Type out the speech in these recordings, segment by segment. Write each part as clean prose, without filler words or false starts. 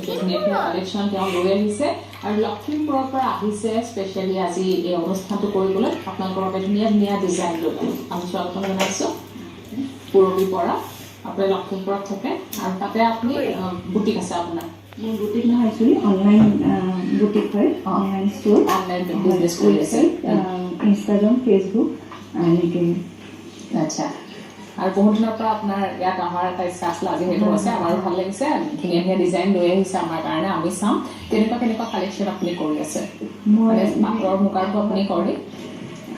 গতিকে ধুনীয়া কালেকশ্যন তেওঁ লৈ আহিছে আৰু লখিমপুৰৰ পৰা আহিছে স্পেচিয়েলি আজি এই অনুষ্ঠানটো কৰিবলৈ আপোনালোকৰ বাবে ধুনীয়া ধুনীয়া ডিজাইন লৈ আমি স্বাগতম জনাইছোঁ পূৰবীৰ পৰা আপুনি লখিমপুৰত থাকে আৰু তাতে আপুনি বুটিক আছে আপোনাৰ মোৰ বুটিক নহয় একচুৱেলি অনলাইন বুটিক হয় অনলাইন ষ্ট'ৰ অনলাইন বিজনেছ কৰি আছে ইনষ্টাগ্ৰাম ফেচবুক এনেকৈ আচ্ছা আৰু বহুত দিনৰ পৰা আপোনাৰ ইয়াত অহাৰ এটা ইচ্ছা আছিলে আজি সেইটো হৈছে আমাৰো ভাল লাগিছে ধুনীয়া ধুনীয়া ডিজাইন লৈ আহিছে আমাৰ কাৰণে আমি চাম কেনেকুৱা কেনেকুৱা কালেকশ্যন আপুনি কৰি আছে মই পাটৰ মুগাৰটো আপুনি কৰে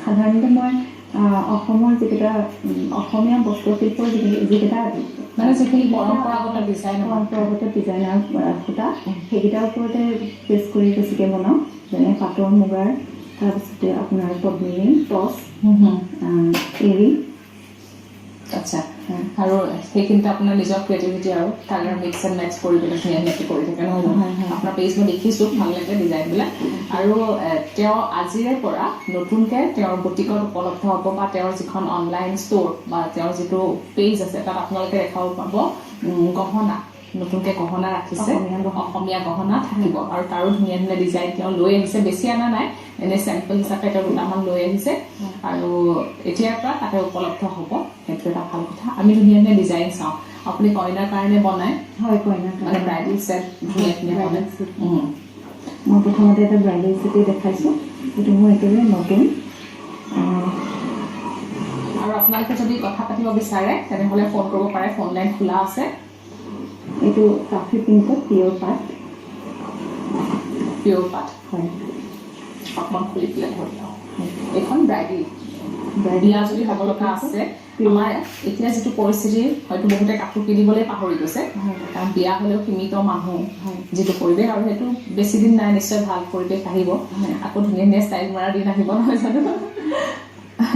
সাধাৰণতে মই অসমৰ যিকেইটা অসমীয়া বস্ত্ৰশিল্পৰ যিকেইটা মানে যিখিনি পৰম্পৰাগত ডিজাইনাৰ সূতা সেইকেইটাৰ ওপৰতে বেছ কৰি বেছিকৈ বনাওঁ যেনে পাটৰ মুগাৰ তাৰপিছতে আপোনাৰ পদ্মিনী টচ এৰী আচ্ছা আৰু সেইখিনিতে আপোনাৰ নিজৰ ক্ৰিয়েটিভিটি আৰু কালাৰ মিক্স এণ্ড মেটচ কৰি পেলাই ধুনীয়া ধুনীয়াকৈ কৰি থাকে নহয় আপোনাৰ পেজ মই দেখিছোঁ ভাল লাগে ডিজাইনবিলাক আৰু তেওঁ আজিৰে পৰা নতুনকৈ তেওঁৰ বুটিকত উপলব্ধ হ'ব বা তেওঁৰ যিখন অনলাইন ষ্ট'ৰ বা তেওঁৰ যিটো পেজ আছে তাত আপোনালোকে দেখাব পাব গহনা নতুনকৈ গহনা ৰাখিছে অসমীয়া গহনা থাকিব আৰু তাৰো ধুনীয়া ধুনীয়া ডিজাইন তেওঁ লৈ আহিছে বেছি অনা নাই এনেই চেম্পল হিচাপে তেওঁ দুটামান লৈ আহিছে আৰু এতিয়াৰ পৰা তাতে উপলব্ধ হ'ব সেইটো এটা ভাল কথা আমি ধুনীয়া ধুনীয়া ডিজাইন চাওঁ আপুনি কইনাৰ কাৰণে বনায় হয় কইনাৰ মানে ব্ৰাইডেল ছেট ধুনীয়া ধুনীয়া বনায় মই প্ৰথমতে এটা ব্ৰাইডেল ছেটেই দেখাইছোঁ সেইটো মোৰ একেবাৰে নতুন আৰু আপোনালোকে যদি কথা পাতিব বিচাৰে তেনেহ'লে ফোন কৰিব পাৰে ফোন লাইন খোলা আছে এইটো কাফি পিংকত পিয়'ৰ পাট হয় অকণমান খুলি পেলাই ধৰি লওঁ এইখন ব্ৰাইডেল বিয়া যদি হ'ব লগা আছে আমাৰ এতিয়া যিটো পৰিস্থিতি হয়তো বহুতে কাপোৰ কিনিবলৈ পাহৰি গৈছে কাৰণ বিয়া হ'লেও সীমিত মানুহ যিটো পৰিৱেশ আৰু সেইটো বেছি দিন নাই নিশ্চয় ভাল পৰিৱেশ আহিব আকৌ ধুনীয়া ধুনীয়া ষ্টাইল মৰা দিন আহিব নহয় জানো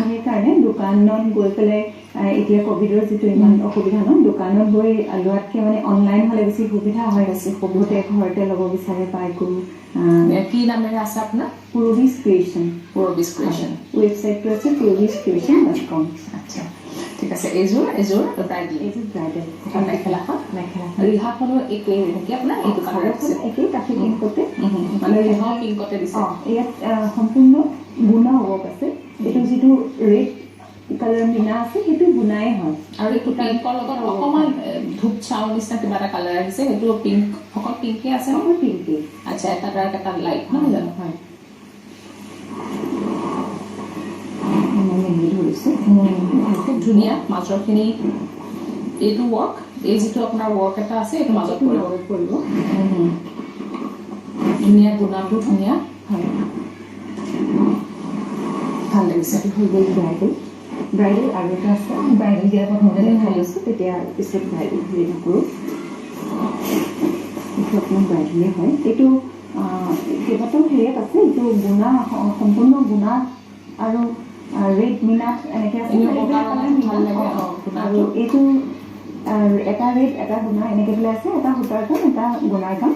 সেইকাৰণে দোকানত গৈ পেলাই এতিয়া ক'ভিডৰ যিটো ইমান অসুবিধা ন দোকানত গৈ লোৱাতকৈ মানে অনলাইন হ'লে বেছি সুবিধা হয় বেছি বহুতে ঘৰতে ল'ব বিচাৰে পাই গ'ল কি নামেৰে আছে আপোনাৰ পূৰবীজ ক্ৰিয়েশ্যন ৱেবছাইটটো আছে purobizcreation.com আচ্ছা ঠিক আছে এইযোৰ ব্ৰাইডেল মেখেলাখন ৰিহাখনো একেই নেকি আপোনাৰ এইটো কালাৰ আছে একেই কাফি পিংকতে মানে ৰিহাও পিংকতে দিছে ইয়াত সম্পূৰ্ণ গুণা ৱৰ্ক আছে এইটো যিটো ৰেড কালাৰ মিনা আছে সেইটো গুণাই হয় আৰু এইটো পিংকৰ লগত অকণমান ধূপ চাউৰ নিচিনা কিবা এটা কালাৰ আহিছে সেইটো পিংক অকল পিংকে আছে অকল পিংকে আচ্ছা এটা ডাৰ্ক এটা লাইট নহয় জানো হয় ধৰিছোঁ খুব ধুনীয়া মাজৰখিনি এইটো ৱৰ্ক এই যিটো আপোনাৰ ৱৰ্ক এটা আছে এইটো মাজত পৰিব ধুনীয়া গুণাটো ধুনীয়া হয় ভাল লাগিছে হৈ গ'ল ব্ৰাইডেল আৰু এটা আছে ব্ৰাইডেল দিয়াৰ প্ৰথমতে দেখাই লৈছোঁ তেতিয়া পিছত ব্ৰাইডেল হেৰি নকৰোঁ এইটো আপোনাৰ ব্ৰাইডেলেই হয় এইটো কেইবাটাও হেৰিয়াত আছে এইটো গুণা সম্পূৰ্ণ গুণা আৰু ৰেড মিনাত এনেকৈ আছে ভাল লাগে আৰু এইটো এটা ৰেড এটা গুণা এনেকৈ পেলাই আছে এটা সূতাৰ কাম এটা গুণাৰ কাম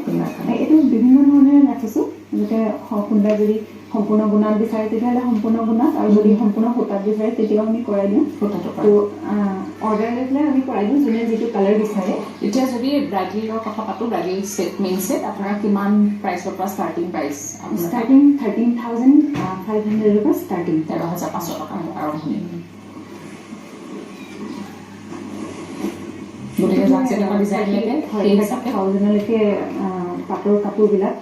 এইটো বিভিন্ন ধৰণেৰে ৰাখিছোঁ যাতে কোনোবাই যদি সম্পূৰ্ণ গুণাত বিচাৰে তেতিয়াহ'লে সম্পূৰ্ণ গুণাত আৰু যদি সম্পূৰ্ণ সূতাত বিচাৰে তেতিয়াও আমি কৰাই দিওঁ সূতাটো অৰ্ডাৰ লৈ পেলাই আমি কৰাই দিওঁ যোনে যিটো কালাৰ বিচাৰে এতিয়া যদি ব্ৰাইডেলৰ কথা পাতোঁ ব্ৰাইডেল ছেট মেইন ছেট আপোনাৰ কিমান প্ৰাইচৰ পৰা ষ্টাৰ্টিং প্ৰাইচ ষ্টাৰ্টিং 13,500 পৰা ষ্টাৰ্টিং 13,500 টকা আৰম্ভণি গতিকে যেনেকুৱা ডিজাইন লাগে সেই হিচাপে 1000লৈকে পাটৰ কাপোৰবিলাক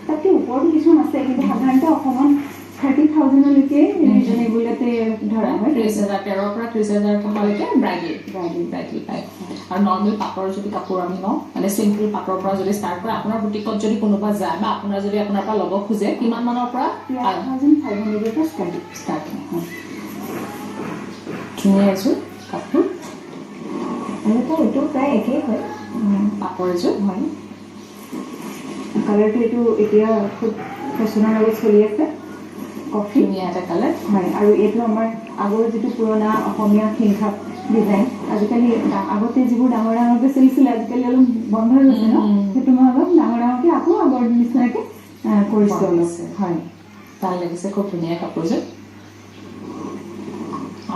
তাতকৈ ওপৰতো কিছুমান আছে কিন্তু সাধাৰণতে অসমত 30,000লৈকে ৰিজনেবলতে ধৰা হয় 13,000 পৰা 30,000 টকালৈকে ব্ৰাইডেল পায় আৰু নৰ্মেল পাটৰ যদি কাপোৰ আমি লওঁ মানে চিম্পল পাটৰ পৰা যদি ষ্টাৰ্ট কৰে আপোনাৰ বুটিকত যদি কোনোবা যায় বা আপোনাৰ যদি আপোনাৰ পৰা ল'ব খোজে কিমান মানৰ পৰা 12,500 পৰা ষ্টাৰ্ট হয় ধুনীয়া এযোৰ কাপোৰ আৰু এইটো প্ৰায় একেই হয় পাটৰ এযোৰ হয় কালাৰটো এইটো এতিয়া খুব ফেশ্বনৰ লগত চলি আছে কফি ধুনীয়া এটা কালাৰ হয় আৰু এইটো আমাৰ আগৰ যিটো পুৰণা অসমীয়া হিংসাপ ডিজাইন আজিকালি আগতে যিবোৰ ডাঙৰ ডাঙৰকৈ চলিছিলে আজিকালি অলপ বন্ধ হৈ গৈছে ন সেইটো মই অলপ ডাঙৰ ডাঙৰকৈ আকৌ আগৰ নিচিনাকৈ কৰিছোঁ অলপ হয় ভাল লাগিছে খুব ধুনীয়া কাপোৰযোৰ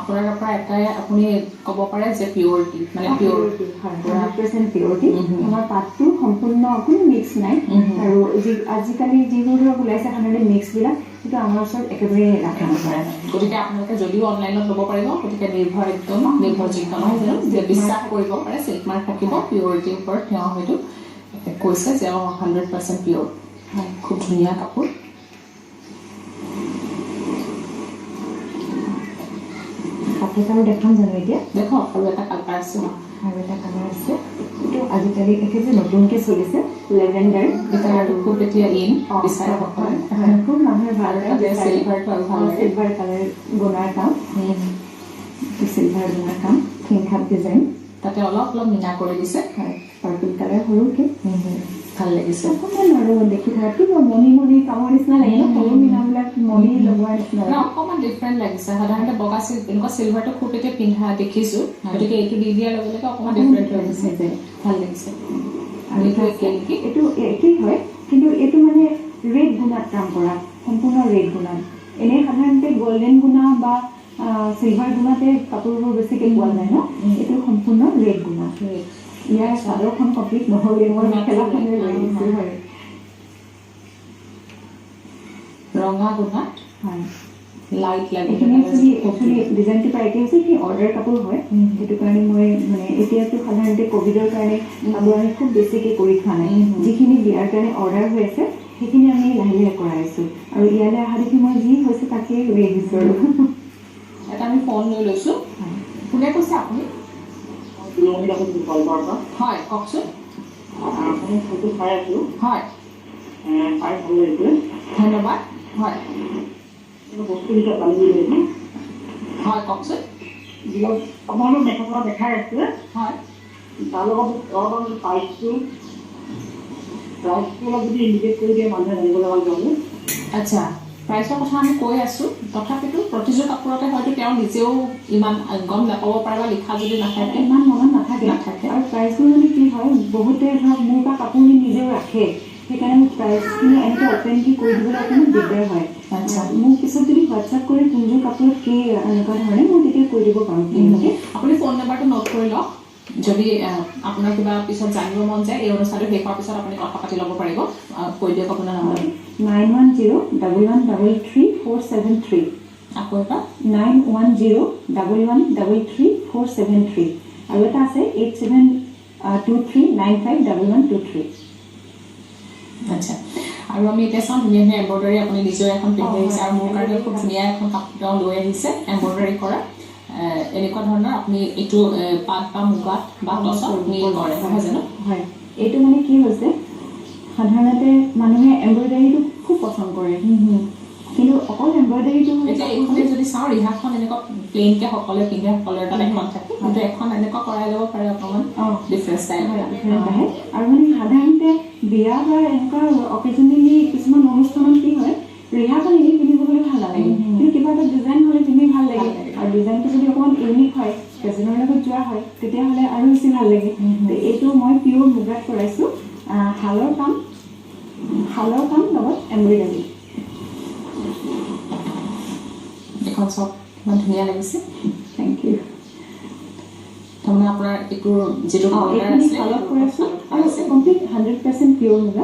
আপোনাৰ পৰা এটাই আপুনি ক'ব পাৰে যে পিয়ৰিটি মানে পিয়ৰ 100% পিয়ৰিটি আমাৰ পাতটো সম্পূৰ্ণ কোনো মিক্স নাই আৰু আজিকালি যিবোৰ ধৰক ওলাইছে সাধাৰণতে মিক্সবিলাক সেইটো আমাৰ ওচৰত একেবাৰে ৰাখা নহয় গতিকে আপোনালোকে যদিও অনলাইনত ল'ব পাৰিব গতিকে একদম নিৰ্ভৰযোগ্য নহয় জানো যে বিশ্বাস কৰিব পাৰে চিল্ক মাৰ্ক থাকিব পিয়ৰিটিৰ ওপৰত তেওঁ হয়তো কৈছে যে 100% পিয়ৰ হয় খুব ধুনীয়া কাপোৰ কাপোৰটো দেখাম জানো এতিয়া দেখক আৰু এটা কালাৰ আছে আৰু এটা কালাৰ আছে এইটো আজিকালি একেবাৰে নতুনকৈ চলিছে লেভেণ্ডাৰ কালাৰটো খুব এতিয়া ইন বিচাৰে সকলে খুব মানুহে ভাল চিলভাৰটো আৰু ভাল লাগে চিলভাৰ কালাৰ গুণাৰ কাম চিলভাৰ গুণাৰ কাম থিংখাপ ডিজাইন তাতে অলপ অলপ মিনা কৰি দিছে হয় পাৰ্পল কালাৰ সৰুকৈ ভাল লাগিছে অকণমান আৰু দেখি থকা কিবা মণি মণি কামৰ নিচিনা লাগে ন সৰু মিনাবিলাক মণি লগোৱাৰ নিচিনা অকণমান ডিফাৰেণ্ট লাগিছে সাধাৰণতে বগা চিল্ক এনেকুৱা চিলভাৰটো খুব এতিয়া পিন্ধা দেখিছোঁ গতিকে এইটো দি দিয়াৰ লগে লগে অকণমান ডিফাৰেণ্ট হৈ গৈছে যে ভাল লাগিছে আৰু এইটো একেই হয় কিন্তু এইটো মানে ৰেড গুণাত কাম কৰা সম্পূৰ্ণ ৰেড গুণাত এনেই সাধাৰণতে গল্ডেন গুণা বা চিলভাৰ গুণাতে কাপোৰবোৰ বেছিকৈ পোৱা যায় ন এইটো সম্পূৰ্ণ ৰেড গুণা ইয়াৰ চাদৰখন কমপ্লিট নহ'লে মই মেখেলাখনে লৈ আহিছোঁ হয় ৰঙা গুণাত হয় লাইট লাগে ডিজাইনটো প্ৰায় একে হৈছে কি অৰ্ডাৰ কাপোৰ হয় সেইটো কাৰণে মই মানে এতিয়াতো সাধাৰণতে ক'ভিডৰ কাৰণে কাপোৰ আমি খুব বেছিকৈ কৰি থোৱা নাই যিখিনি বিয়াৰ কাৰণে অৰ্ডাৰ হৈ আছে সেইখিনি আমি লাহে লাহে কৰাই আছোঁ আৰু ইয়ালৈ অহা দেখি মই যি হৈছে তাকেই লৈ আহিছোঁ আৰু এটা আমি ফোন লৈ লৈছোঁ কোনে কৈছে আপুনি হয় কওকচোন হয় ধন্যবাদ হয় হয় কওকচোন আপোনালোক মেকআপত দেখাই আছে হয় তাৰ লগত অলপ প্ৰাইচটো অলপ যদি ইণ্ডিকেট কৰি দিয়ে মানুহে জানিবলৈ ভাল পাব আচ্ছা প্ৰাইচৰ কথা আমি কৈ আছোঁ তথাপিতো প্ৰতিযোৰ কাপোৰতে হয়তো তেওঁ নিজেও ইমান গম নাপাব পাৰে বা লিখা যদি নাথাকে ইমান মনত নাথাকে আৰু প্ৰাইচবোৰ মানে কি হয় বহুতে ধৰক মোৰ পৰা কাপোৰ নিজেও ৰাখে সেইকাৰণে মোক প্ৰাইচখিনি এনেকৈ অপেনলি কৰি দিবলৈ অকণমান দিগদাৰ হয় আচ্ছা মোক পিছত যদি হোৱাটছআপ কৰি কোনযোৰ কাপোৰত কি এনেকুৱা ধৰণে মই তেতিয়া কৈ দিব পাৰোঁ আপুনি ফোন নাম্বাৰটো নোট কৰি লওক যদি আপোনাৰ কিবা পিছত জানিব মন যায় এই অনুষ্ঠানটো শেষ হোৱাৰ পিছত আপুনি কথা পাতি ল'ব পাৰিব কৈ দিয়ক আপোনাৰ নাম্বাৰ 9101133473 আকৌ এবাৰ 9101133473 আৰু এটা আছে 8723951123 আচ্ছা আৰু আমি এতিয়া চাওঁ ধুনীয়া ধুনীয়া এম্ব্ৰইডাৰী আপুনি নিজৰ এখন পিন্ধি আহিছে আৰু মোৰ কাৰণে খুব ধুনীয়া এখন কাপোৰ তেওঁ লৈ আহিছে এম্ব্ৰইডাৰী কৰা এনেকুৱা ধৰণৰ আপুনি এইটো পাট বা মুগাত বা টছত আপুনি কৰে নহয় জানো হয় এইটো মানে কি হৈছে সাধাৰণতে মানুহে এম্ব্ৰইডাৰীটো খুব পচন্দ কৰে কিন্তু অকল এম্ব্ৰইডাৰীটো এতিয়া এইখনে যদি চাওঁ ৰিহাখন এনেকুৱা প্লেইনকৈ সকলোৱে পিন্ধে সকলোৰে তাত এখন থাকে কিন্তু এখন এনেকুৱা কৰাই ল'ব পাৰে অকণমান ডিফাৰেঞ্চ টাইপ আহে আৰু মানে সাধাৰণতে বিয়া বা এনেকুৱা অকেজনেলি কিছুমান অনুষ্ঠানত কি হয় ৰিহাখন এনেই পিন্ধিবলৈ ভাল নালাগে কিন্তু কিবা এটা ডিজাইন হ'লে পিন্ধি ভাল লাগে আৰু ডিজাইনটো যদি অকণমান ইউনিক হয় ফেশ্বনৰ লগত যোৱা হয় তেতিয়াহ'লে আৰু বেছি ভাল লাগে এইটো মই পিয়'ৰ মুগাত কৰাইছোঁ শালৰ কাম লগত এম্ব্ৰইডাৰী এখন চব ইমান ধুনীয়া লাগিছে থেংক ইউ তাৰমানে আপোনাৰ এইটো যিটো শালত কৰাইছোঁ আৰু কমপ্লিট 100% পিয়'ৰ মুগা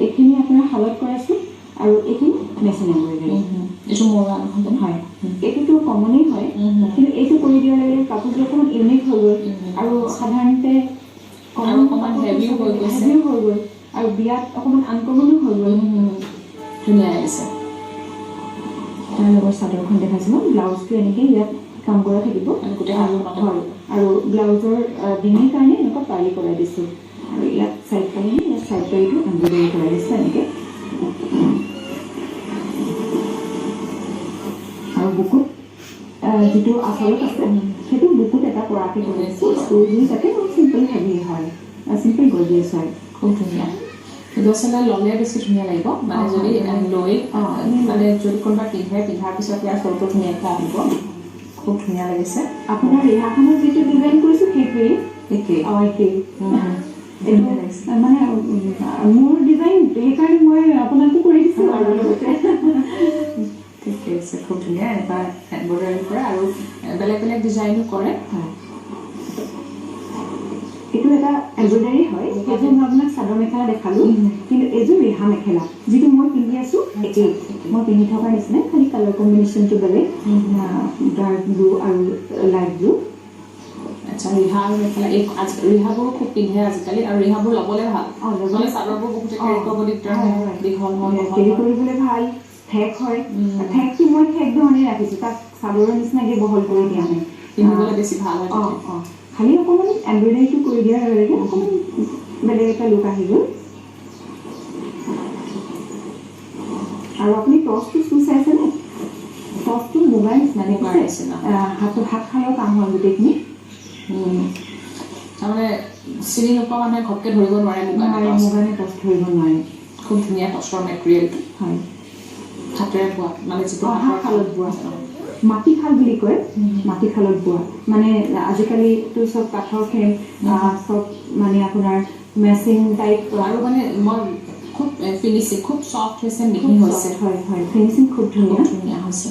এইখিনি আপোনাৰ শালত কৰাইছোঁ আৰু এইখিনি মেচিন এম্ব্ৰইডাৰী এইটো মোৰ হয় এইটোতো কমনেই হয় কিন্তু এইটো কৰি দিয়াৰ লগে লগে কাপোৰটো অকণমান ইউনিক হৈ গ'ল আৰু সাধাৰণতে অকণমান হেভিও হৈ গ'ল আৰু বিয়াত অকণমান আনকমনো হৈ গ'ল ধুনীয়া লাগিছে তাৰ লগত চাদৰখন দেখাইছিলোঁ ব্লাউজটো এনেকৈ ইয়াত কাম কৰা থাকিব গোটেই হয় আৰু ব্লাউজৰ ডিঙিৰ কাৰণে এনেকুৱা পাৰি কৰাই দিছোঁ আৰু ইয়াত চাইড পাৰি ইয়াত চাইড পাৰিটো এম্ব্ৰইডাৰী কৰাই দিছোঁ এনেকৈ আৰু বুকুত যিটো আচলত আছে সেইটো বুকুত এটা পৰাকৈ কৰিছোঁ যাতে চিম্পল হেভি হয় চিম্পল গৰ্জিয়াছ হয় খুব ধুনীয়া কিন্তু আচলতে ল'লে বেছি ধুনীয়া লাগিব মানে যদি লৈ মানে যদি কোনোবা পিন্ধাৰ পিছত ইয়াৰ ফটো ধুনীয়াকৈ আহিব খুব ধুনীয়া লাগিছে আপোনাৰ ৰিহাখনত যিটো ডিজাইন কৰিছোঁ সেইটোৱেই একেই মানে মোৰ ডিজাইন সেইকাৰণে মই আপোনাকো কৰি দিছোঁ আৰু লগতে ঠিকে লাগিছে খুব ধুনীয়া এনেকুৱা এম্ব্ৰইডাৰী কৰে আৰু বেলেগ বেলেগ ডিজাইনো কৰে হয় এইটো এটা এম্ব্ৰইডাৰী হয় সেইযোৰ মই আপোনাক চাদৰ মেখেলা দেখালোঁ কিন্তু এইযোৰ ৰিহা মেখেলা যিটো মই পিন্ধি আছোঁ একেই মই পিন্ধি থকাৰ নিচিনাই খালি কালাৰ কম্বিনেশ্যনটো বেলেগ ডাৰ্ক ব্লু আৰু লাইট ব্লু আচ্ছা ৰিহা আৰু মেখেলা এই ৰিহাবোৰো খুব পিন্ধে আজিকালি আৰু ৰিহাবোৰ ল'বলৈ ভাল নহ'লে চাদৰবোৰ বহুতে কেৰি কৰিব দিগদাৰ হয় দীঘল হয় কেৰি কৰিবলৈ ভাল ঠেক হয় ঠেকটো মই ঠেক ধৰণে ৰাখিছোঁ তাক চাদৰৰ নিচিনাকৈ বহল কৰি দিয়া নাই পিন্ধিবলৈ বেছি ভাল হয় খালি অকণমান এম্ব্ৰইডাৰীটো কৰি দিয়াৰ লগে লগে অকণমান বেলেগ এটা লুক আহি গ'ল আৰু আপুনি টচটো চুই চাইছেনে টচটো মুগাৰ নিচিনা হাতশালৰ কাম হয় গোটেইখিনি তাৰমানে চিনি নোপোৱা মানুহে ঘপকৈ ধৰিব নোৱাৰে মুগানে টচ ধৰিব নোৱাৰে খুব ধুনীয়া টচৰ মেটেৰিয়েলটো হয় হাতেৰে বোৱা মানে যিটো শালত বোৱা মাটিশাল বুলি কয় মাটিশালত বোৱা মানে আজিকালিতো চব কাঠৰ ফ্ৰেম চব মানে আপোনাৰ মেচিন টাইপ আৰু মানে মই খুব ফিনিচিং খুব চফ্ট হৈছে মিহি হৈছে হয় হয় ফিনিচিং খুব ধুনীয়া ধুনীয়া হৈছে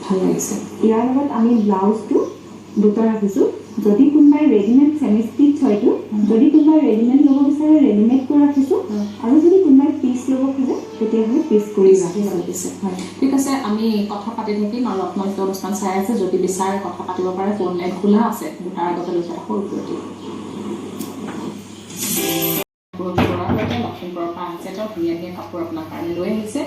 ভাল লাগিছে ইয়াৰ লগত আমি ব্লাউজটো দুটা ৰাখিছোঁ যদি কোনোবাই ৰেডিমেড চেমি ষ্টিচ হয়তো যদি কোনোবাই ৰেডিমেড ল'ব বিচাৰে ৰেডিমেডটো ৰাখিছোঁ আৰু যদি কোনোবাই পিচ ল'ব খোজে তেতিয়াহ'লে পিচ কৰি ৰাখিছোঁ হয় ঠিক আছে আমি কথা পাতি থাকিম আৰু আপোনালোকে অনুষ্ঠান চাই আছে যদি বিচাৰে কথা পাতিব পাৰে ফোন লাইন খোলা আছে তাৰ আগতে লৈ যায় সৰু সৰু লখিমপুৰৰ পৰা আহিছে তেওঁ ধুনীয়া ধুনীয়া কাপোৰ আপোনাৰ কাৰণে লৈ আহিছে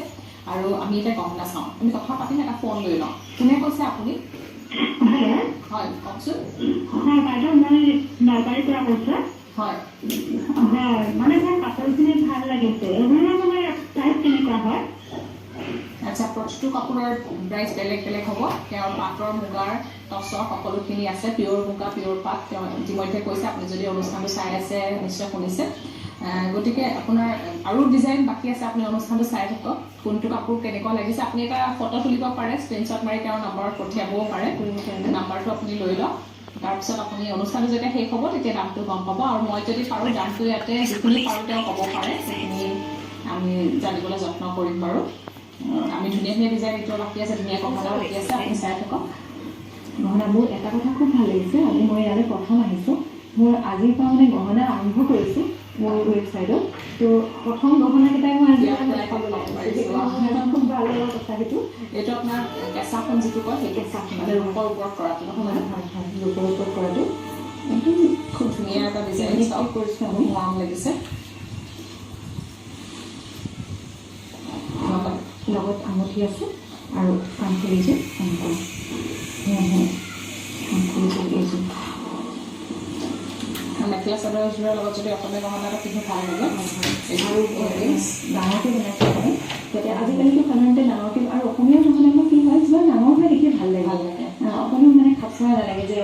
আৰু আমি এতিয়া গহনা চাওঁ আমি কথা পাতিম এটা ফোন লৈ লওঁ কোনে কৈছে আপুনি হয় কওকচোন হয় বাইদেউ মই নলবাৰীৰ পৰা কৈছোঁ হয় মানে মোৰ কাপোৰখিনি ভাল লাগিছে এইবোৰৰ মানে প্ৰাইচ কেনেকুৱা হয় আচ্ছা প্ৰতিটো কাপোৰৰ প্ৰাইচ বেলেগ বেলেগ হ'ব তেওঁৰ পাটৰ মুগাৰ টচৰ সকলোখিনি আছে পিয়'ৰ মুগা পিয়'ৰ পাট তেওঁ ইতিমধ্যে কৈছে আপুনি যদি অনুষ্ঠানটো চাই আছে নিশ্চয় শুনিছে গতিকে আপোনাৰ আৰু ডিজাইন বাকী আছে আপুনি অনুষ্ঠানটো চাই থাকক কোনটো কাপোৰ কেনেকুৱা লাগিছে আপুনি এটা ফটো তুলিব পাৰে স্ক্ৰীনশ্বট মাৰি তেওঁৰ নম্বৰত পঠিয়াবও পাৰে নাম্বাৰটো আপুনি লৈ লওক তাৰপিছত আপুনি অনুষ্ঠানটো যেতিয়া শেষ হ'ব তেতিয়া দামটো গম পাব আৰু মই যদি পাৰোঁ দামটো ইয়াতে যিখিনি পাৰোঁ তেওঁ ক'ব পাৰে সেইখিনি আমি জানিবলৈ যত্ন কৰিম বাৰু আমি ধুনীয়া ধুনীয়া ডিজাইন এতিয়া বাকী আছে ধুনীয়া গহনা বাকী আছে আপুনি চাই থাকক গহনাবোৰ এটা কথা খুব ভাল লাগিছে আজি মই ইয়ালৈ প্ৰথম আহিছোঁ মোৰ আজিৰ পৰা মানে গহনা আৰম্ভ কৰিছোঁ মোৰ ৱেবছাইটত তো প্ৰথম গহনাকেইটাই মই আজি খুব ভাল লগা কথা সেইটো এইটো আপোনাৰ কেঁচা সোণ যিটো কয় সেই কেঁচা সোণ মানে ৰূপৰ ওপৰত কৰাটো নহয় ৰূপৰ ওপৰত কৰাটো একদম খুব ধুনীয়া এটা ডিজাইন কৰিছোঁ আমি মৰম লাগিছে লগত আঙুঠি আছে আৰু কাণফুলিযোৰ এইযোৰ মেখেলা চাদৰযোৰৰ লগত যদি অসমীয়া গহনা এটা পিন্ধি ভাল লাগে আৰু ডাঙৰকৈ বনাইছোঁ মানে তেতিয়া আজিকালিতো সাধাৰণতে ডাঙৰকৈ আৰু অসমীয়া গহনাবোৰ কি হয় যিমান ডাঙৰ হয় দেখি ভাল লাগে অকণমান মানে খাপচৰা নালাগে যে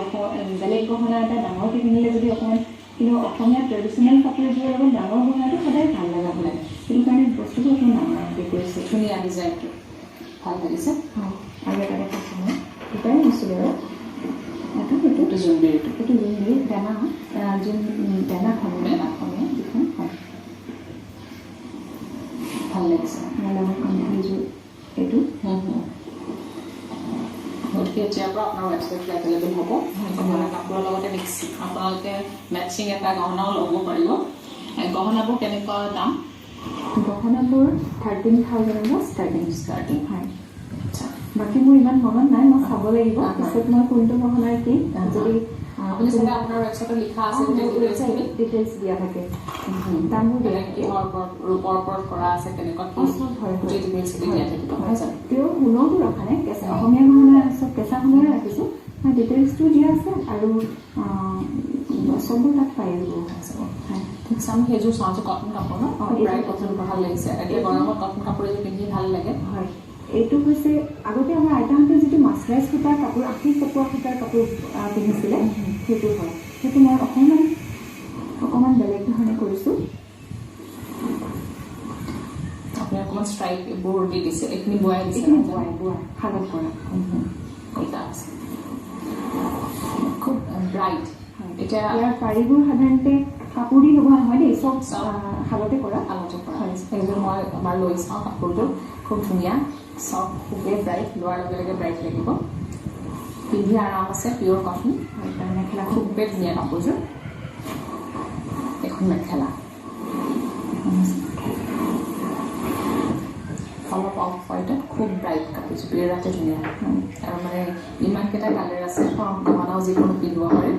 বেলেগ গহনা এটা ডাঙৰকৈ পিন্ধিলে যদি অকণমান কিন্তু অসমীয়া ট্ৰেডিশ্যনেল কাপোৰযোৰৰ লগত ডাঙৰ গহনাটো সদায় ভাল লগা হয় সেইটো কাৰণে বস্তুটো অকণমান ডাঙৰকৈ কৰিছোঁ ধুনীয়া ডিজাইনটো ভাল লাগিছে আৰু এটা দেখাইছোঁ মই দুটাই আছোঁ বাৰু এইটো জোনবিৰিটো এইটো জোনবিৰি দানা হয় দানাখনে যিখন হয় ভাল লাগিছে লগত কাণফুলিযোৰ এইটো গতিকে এতিয়াৰ পৰা আপোনাৰ ৱেবছাইটটো এভেইলেবল হ'ব গহনা কাপোৰৰ লগতে মিক্স আপোনালোকে মেচিং এটা গহনাও ল'ব পাৰিব গহনাবোৰ কেনেকুৱা দাম গহনাবোৰ 13,000 ষ্টাৰ্টিং হয় আচ্ছা বাকী মোৰ ইমান মনত নাই মই চাব লাগিব পিছত মই কোনটো গহনাৰ কি যদি আপুনি চাগে আপোনাৰ ৱেবছাইটত লিখা আছে ডিটেইলছ দিয়া থাকে দামবোৰ বেলেগ ৰূপৰ ওপৰত কৰা আছে কেনেকুৱা কি দিয়া থাকিব তেওঁ সোণৰটো ৰখা নাই কেঁচা অসমীয়া গহনা চব কেঁচা সোণৰে ৰাখিছোঁ ডিটেইলছটো দিয়া আছে আৰু চববোৰ তাত পাই যাব ঠিক আছে আমি সেইযোৰ চাওঁ যে কটন কাপোৰ ন প্ৰায় কটন ভাল লাগিছে এতিয়া গৰমত কটন কাপোৰ এযোৰ পিন্ধি ভাল লাগে হয় এইটো হৈছে আগতে আমাৰ আইতাহঁতে যিটো মাছৰাইজ সূতাৰ কাপোৰ আশী কপোৱা সূতাৰ কাপোৰ পিন্ধিছিলে সেইটো হয় সেইটো মই অকণমান বেলেগ ধৰণে কৰিছোঁ আপুনি অকণমান ষ্ট্ৰাইকবোৰ দি দিছে এইখিনি বোৱাই দিছে এইখিনি বোৱা শালত কৰা কইতা আছে খুব ব্ৰাইট এতিয়া ইয়াৰ পাৰিবোৰ সাধাৰণতে কাপোৰ দি লগোৱা নহয় দেই চব শালতে কৰা এইযোৰ মই এবাৰ লৈ চাওঁ কাপোৰটো খুব ধুনীয়া চফ্ট খুবেই ব্ৰাইট লোৱাৰ লগে লগে ব্ৰাইট লাগিব পিন্ধি আৰাম আছে পিয়'ৰ কটন তাৰ মেখেলা খুবেই ধুনীয়া কাপোৰযোৰ এখন মেখেলা অলপ অফ হোৱাইটত খুব ব্ৰাইট কাপোৰযোৰ বিৰাটেই ধুনীয়া আৰু মানে ইমানকেইটা কালাৰ আছে গহনাও যিকোনো পিন্ধিব পাৰে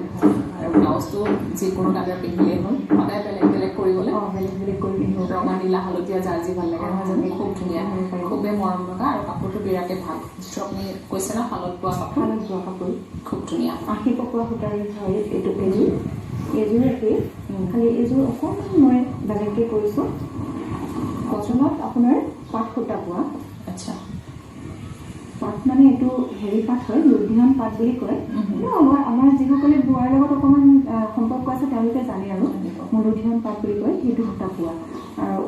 আৰু ব্লাউজটো যিকোনো কালাৰ পিন্ধিলেই হ'ল সদায় বেলেগ বেলেগ কৰিবলৈ বেলেগ বেলেগ কৰি পিন্ধিব ৰঙা নীলা হালধীয়া যাৰ যি ভাল লাগে নহয় জানো খুব ধুনীয়া খুবেই মৰম লগা আৰু কাপোৰটো বিৰাটেই ভাল যিটো আপুনি কৈছে ন শালত বোৱা কাপোৰ শালত বোৱা কাপোৰ খুব ধুনীয়া আশী পকোৱা সূতাৰ হয় এইটো এইযোৰ একেই খালি এইযোৰ অকণমান মই বেলেগকৈ কৰিছোঁ কটনত আপোনাৰ পাট সূতা পোৱা আচ্ছা পাট মানে এইটো হেৰি পাট হয় লুধিয়ান পাট বুলি কয় আমাৰ যিসকলে বোৱাৰ লগত অকণমান সম্পৰ্ক আছে তেওঁলোকে জানে আৰু লুধিয়ান পাট বুলি কয় সেইটো সূতা পোৱা আৰু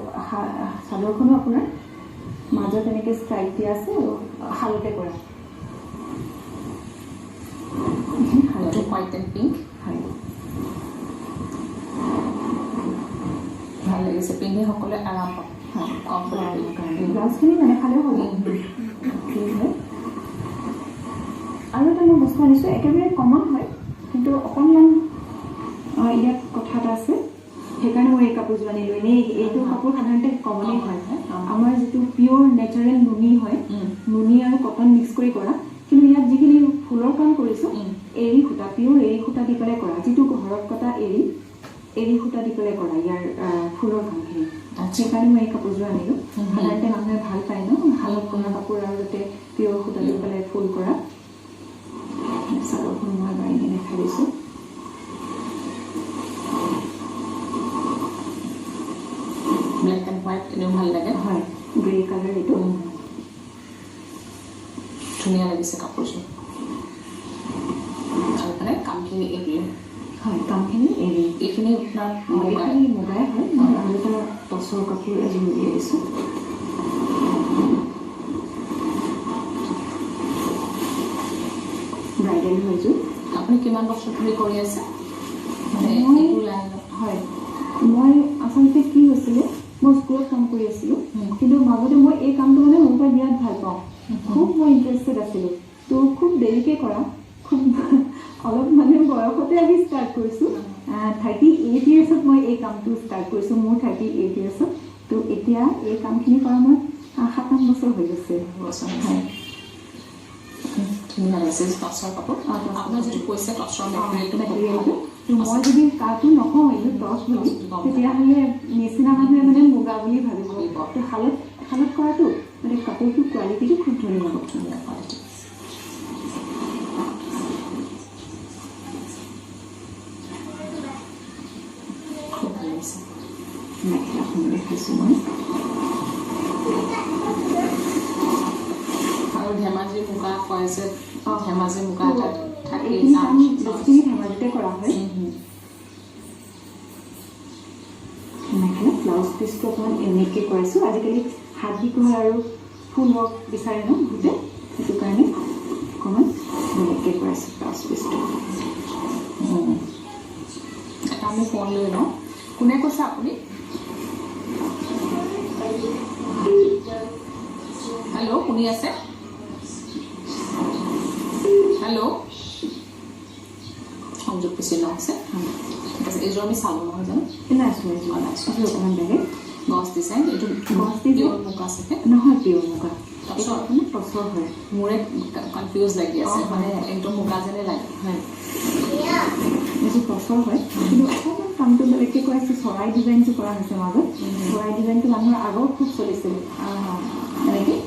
চাদৰখনো আপোনাৰ মাজত এনেকৈ ষ্ট্ৰাইক দিয়া আছে আৰু শালতে কৰা শালটো হোৱাইট এণ্ড পিংক হয় ভাল লাগিছে পিন্ধি সকলোৱে আৰাম পাব ব্লাউজখিনি মানে খালেও হ'ব আৰু এটা মই বস্তু আনিছোঁ একেবাৰে কমন হয় কিন্তু অকণমান ইয়াত কথা এটা আছে সেইকাৰণে মই এই কাপোৰযোৰ আনিলোঁ এনেই এইটো কাপোৰ সাধাৰণতে কমনেই হয় আমাৰ যিটো পিয়'ৰ নেচাৰেল নুনি হয় নুনি আৰু কটন মিক্স কৰি কৰা কিন্তু ইয়াত যিখিনি ফুলৰ কাম কৰিছোঁ এৰী সূতা পিয়'ৰ এৰী সূতা দি পেলাই কৰা যিটো ঘৰত কটা এৰী সূতা দি পেলাই কৰা ইয়াৰ ফুলৰ কামখিনি সেইকাৰণে মই এই কাপোৰযোৰ আনিলোঁ সাধাৰণতে মানুহে ভাল পায় ন শালত কৰা কাপোৰ আৰু যাতে পিয়'ৰ সূতা দি পেলাই ফুল কৰা চাদৰখন মই বাৰী কিনে খাই দিছোঁ ব্লেক এণ্ড হোৱাইট এনেও ভাল লাগে হয় গ্ৰে কালাৰ এইটো ধুনীয়া লাগিছে কাপোৰযোৰ আৰু মানে কামখিনি এৰিয়ে হয় কামখিনি এৰী এইখিনি আপোনাৰ এইখিনি মুগাই হয় মই আৰু এটা টচৰ কাপোৰ এযোৰ উলিয়াই দিছোঁ ব্ৰাইডেল হয়যোৰ আপুনি কিমান বছৰ ধৰি কৰি আছে মানে এইটো লাইনত হয় মই আচলতে কি হৈছিলে মই স্কুলত কাম কৰি আছিলোঁ কিন্তু মাজতে মই এই কামটো মানে মোৰ পৰা বিৰাট ভাল পাওঁ খুব মই ইণ্টাৰেষ্টেড আছিলোঁ তো খুব দেৰিকৈ কৰা খুব অলপ মানে বয়সতে আমি ষ্টাৰ্ট কৰিছোঁ 38 ইয়াৰ্ছত মই এই কামটো ষ্টাৰ্ট কৰিছোঁ মোৰ 38 ইয়াৰ্ছত তো এতিয়া এই কামখিনি কৰা মই 7-8 বছৰ হৈ গৈছে হয় ধুনীয়া লাগিছে টচৰ কাপোৰ আপোনাৰ যিটো কৈছে টচৰ মেটেৰিয়েলটো মই যদি কাটো নকওঁ এইটো টচ বুলি তেতিয়াহ'লে নিচিনা মানুহে মানে মুগা বুলি ভাবিব তো শালত কৰাটো মানে কাপোৰটোৰ কোৱালিটিটো খুব ধুনীয়া কোৱালিটি খুব ভাল লাগিছে মেখেলাখন দেখিছোঁ মই আৰু ধেমাজি মুগা কয় যে ধেমাজি মুগা এটা থাকে এইখিনি কাম বেছিখিনি ধেমাজিতে কৰা হয় মেখেলা ব্লাউজ পিচটো অকণমান এনেকৈ কৰাইছোঁ আজিকালি হাত দীঘল আৰু ফুল ৱৰ্ক বিচাৰে ন গোটে সেইটো কাৰণে অকণমান এনেকৈ কৰাইছোঁ ব্লাউজ পিচটো এটা আমি ফোন লৈ লওঁ কোনে কৈছে আপুনি হেল্ল' শুনি আছে হেল্ল' সংযোগ পিছি নহৈছে ঠিক আছে এইযোৰ আমি চালোঁ নহয় জানো নাইছোঁ অকণমান বেলেগ গছ ডিজাইন এইটো গছ ডিজাইন মুগা চাগে নহয় পিয়'ৰ মুগা টচৰ মানে টচৰ হয় মোৰে কনফিউজ লাগি আছে মানে একদম মুগা যেনে লাগে হয় এইটো টচৰ হয় কিন্তু অকণমান কামটো বেলেগকৈ কৰাইছোঁ চৰাই ডিজাইনটো কৰা হৈছে মাজত চৰাই ডিজাইনটো মানুহৰ আগত খুব চলিছিল এনেকৈ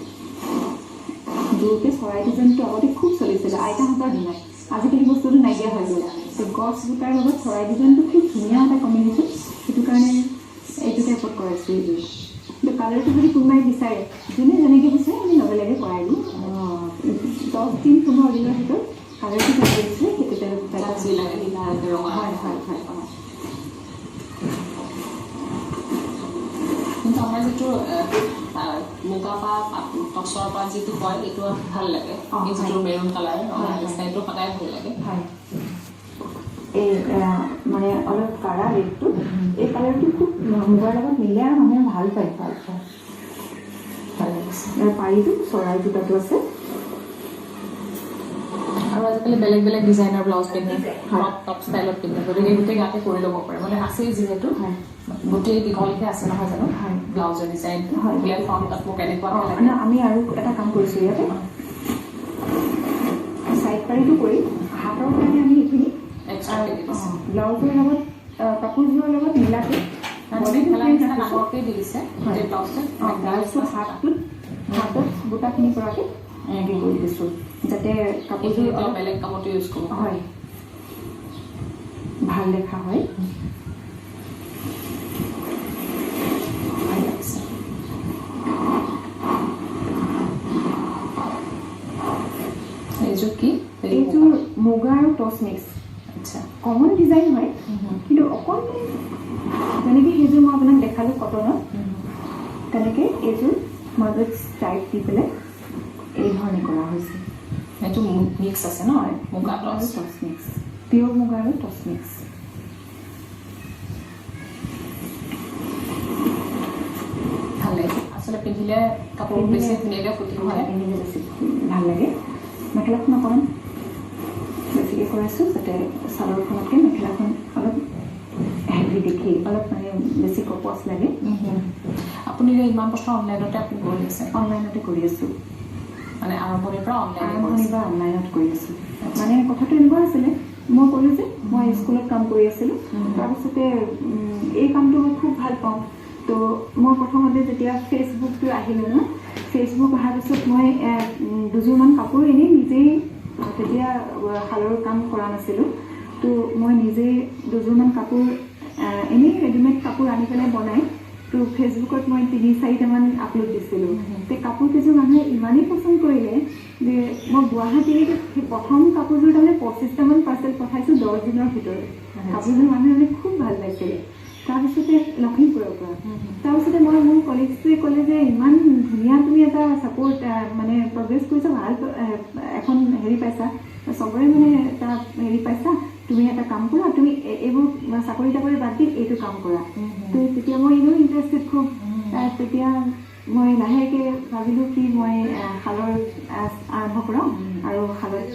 জোৰকৈ চৰাই ডিজাইনটো আগতে খুব চলিছিলে আইতাহঁতৰ দিনত আজিকালি বস্তুটো নাইকিয়া হৈ গ'ল গছ বুটাৰ লগত চৰাই ডিজাইনটো খুব ধুনীয়া এটা কম্বিনেশ্যন সেইটো কাৰণে এইটো টাইপত কৰাইছোঁ এইযোৰ কিন্তু কালাৰটো যদি কোনোবাই বিচাৰে যোনে যেনেকৈ বিচাৰে আমি লগে লগে কৰাই দিওঁ 10-15 দিনৰ ভিতৰত কালাৰটো কৰি দিছিলে সেইটো টাইপত যি লাগে নীলা ৰঙা হয় কিন্তু আমাৰ যিটো মুগা বা টচৰ পৰা যিটো কয় এইটো ভাল লাগে এই যিটো মেৰুন কালাৰ সেইটো সদায় ভাল লাগে হয় এই মানে অলপ কাঢ়া ৰেডটো এই কালাৰটো খুব মুগাৰ লগত মিলে আৰু মানুহে ভাল পায় ভাল লাগে ইয়াৰ পাৰিটো চৰাই বুটাটো আছে আৰু আজিকালি বেলেগ বেলেগ ডিজাইনৰ ব্লাউজ পিন্ধে ক্ৰপ টপ ষ্টাইলত পিন্ধে গতিকে গোটেই গাতে কৰি ল'ব পাৰে মানে আছেই যিহেতু গোটেই দীঘলকৈ আছে নহয় জানো ব্লাউজৰ ডিজাইন বোলে ফ্ৰণ্টত মোক এনেকুৱা লাগে আমি আৰু এটা কাম কৰিছোঁ ইয়াতে চাইড পাৰিটো কৰি হাতৰ কাৰণে আমি এইখিনি ব্লাউজৰ লগত কাপোৰযোৰৰ লগত মিলাকৈ আগতেই দি দিছে গোটেই ব্লাউজটো ব্লাউজটো হাতত বুটাখিনি পৰাকৈ এনেকৈ কৰি দিছোঁ যাতে কাপোৰযোৰ অলপ বেলেগ কামতো ইউজ কৰোঁ হয় ভাল দেখা হয় এইযোৰ কি এইযোৰ মুগা আৰু টচ মিক্স আচ্ছা কমন ডিজাইন হয় কিন্তু অকণমান যেনেকৈ সেইযোৰ মই আপোনাক দেখালোঁ কটনৰ তেনেকৈ এইযোৰ মাজত ষ্টাইপ দি পেলাই এই ধৰণে কৰা হৈছে এইটো মিক্স আছে ন মুগা টচ মিক্স পিয়'ৰ মুগা আৰু টচ মিক্স ভাল লাগে আচলতে পিন্ধিলে কাপোৰ বেছি ধুনীয়াকৈ ফুটি হয় পিন্ধিলে বেছি ভাল লাগে মেখেলাখন অকণমান বেছিকৈ কৰাইছোঁ যাতে চাদৰখনতকৈ মেখেলাখন অলপ হেভি দেখি অলপ মানে বেছি কপচ লাগে আপুনি ইমান বছৰ অনলাইনতে আপুনি কৰি আছে অনলাইনতে কৰি আছোঁ মানে আৰম্ভণিৰ পৰা অনলাইনত কৰি আছোঁ মানে কথাটো এনেকুৱা আছিলে মই ক'লোঁ যে মই স্কুলত কাম কৰি আছিলোঁ তাৰপিছতে এই কামটো মই খুব ভাল পাওঁ তো মই প্ৰথমতে যেতিয়া ফেচবুকটো আহিলোঁ ন ফেচবুক অহাৰ পিছত মই দুযোৰমান কাপোৰ এনেই নিজেই তেতিয়া শালৰ কাম কৰা নাছিলোঁ তো মই নিজেই দুযোৰমান কাপোৰ এনেই ৰেডিমেড কাপোৰ আনি পেলাই বনাই তো ফেচবুকত মই 3-4টামান আপলোড দিছিলোঁ সেই কাপোৰকেইযোৰ মানুহে ইমানেই পচন্দ কৰিলে যে মই গুৱাহাটীলৈকে সেই প্ৰথম কাপোৰযোৰ তাৰমানে 25টামান পাৰ্চেল পঠাইছোঁ 10 দিনৰ ভিতৰত কাপোৰযোৰ মানুহে মানে খুব ভাল লাগিছিলে তাৰপিছতে লখিমপুৰৰ পৰা তাৰপিছতে মই মোৰ কলিগছটোৱে ক'লে যে ইমান ধুনীয়া তুমি এটা ছাপোৰ্ট মানে প্ৰগ্ৰেছ কৰিছা ভাল এখন হেৰি পাইছা চবৰে মানে এটা হেৰি পাইছা তুমি এটা কাম কৰা তুমি এইবোৰ চাকৰি তাকৰি বাদ দি এইটো কাম কৰা তো তেতিয়া মই এনেও ইণ্টাৰেষ্টেড খুব তেতিয়া মই লাহেকৈ ভাবিলোঁ কি মই শালৰ আৰম্ভ কৰাম আৰু শালত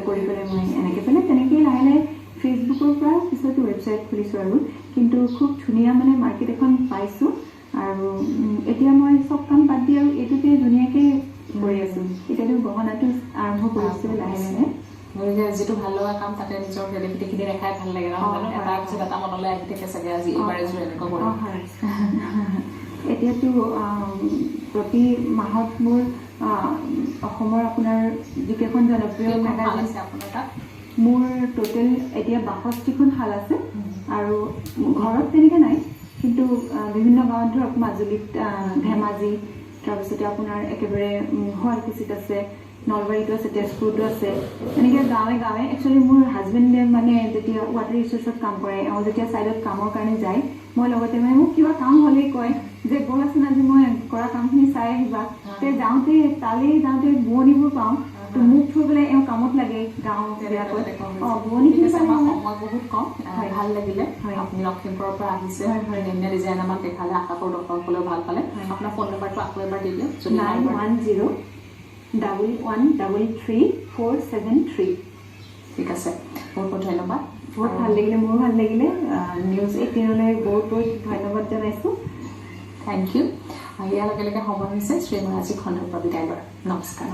কৰি পেলাই মই এনেকৈ পেলাই তেনেকৈয়ে লাহে লাহে ফেচবুকৰ পৰা পিছতো ৱেবছাইট খুলিছোঁ আৰু কিন্তু খুব ধুনীয়া মানে মাৰ্কেট এখন পাইছোঁ আৰু এতিয়া মই চব কাম বাদ দি আৰু এইটোতে ধুনীয়াকৈ কৰি আছোঁ এতিয়াতো গহনাটো আৰম্ভ কৰিছোঁ লাহে লাহে গতিকে যিটো ভাল লগা কাম তাতে নিজৰ ক্ৰিয়েটিভিটিখিনি দেখাই ভাল লাগে নহয় এটাৰ পিছত এটা মনলৈ আহি থাকে চাগে আজি এইবাৰ এযোৰ এনেকুৱা কৰিম এতিয়াতো প্ৰতি মাহত মোৰ অসমৰ আপোনাৰ যিকেইখন জনপ্ৰিয় মেগাজিন আছে আপোনাৰ তাত মোৰ টোটেল এতিয়া 62খন শাল আছে আৰু ঘৰত তেনেকৈ নাই কিন্তু বিভিন্ন গাঁৱত ধৰক মাজুলীত ধেমাজি তাৰপিছতে আপোনাৰ একেবাৰে শুৱালকুছিত আছে নলবাৰীতো আছে তেজপুৰতো আছে এনেকৈ গাঁৱে গাঁৱে একচুৱেলি মোৰ হাজবেণ্ডে মানে যেতিয়া ৱাটাৰ ৰিচোৰ্চত কাম কৰে এওঁ যেতিয়া ছাইডত কামৰ কাৰণে যায় মই লগতে মানে মোক কিবা কাম হ'লেই কয় যে ব'লাচোন আজি মই কৰা কামখিনি চাই আহিবা তে যাওঁতে তালেই যাওঁতে বোৱনীবোৰ পাওঁ তো মোক থৈ পেলাই এওঁ কামত লাগে গাঁৱবিলাকত বোৱনীখিনি সময় বহুত কম ভাল লাগিলে আপুনি লখিমপুৰৰ পৰা আহিছে ধুনীয়া ডিজাইন আমাক দেখালে আশা কৰোঁ দৰ্শকসকলেও ভাল পালে আপোনাৰ ফোন নম্বৰটো আকৌ এবাৰ দি দিয়ক 910-1133-473 ঠিক আছে বহুত বহুত ধন্যবাদ বহুত ভাল লাগিলে মোৰো ভাল লাগিলে নিউজ 18লৈ বহুত বহুত ধন্যবাদ জনাইছোঁ থেংক ইউ ইয়াৰ লগে লগে সময় হৈছে শ্ৰী মহাজী খণ্ডৰ পৰা বিদায় লোৱাৰ নমস্কাৰ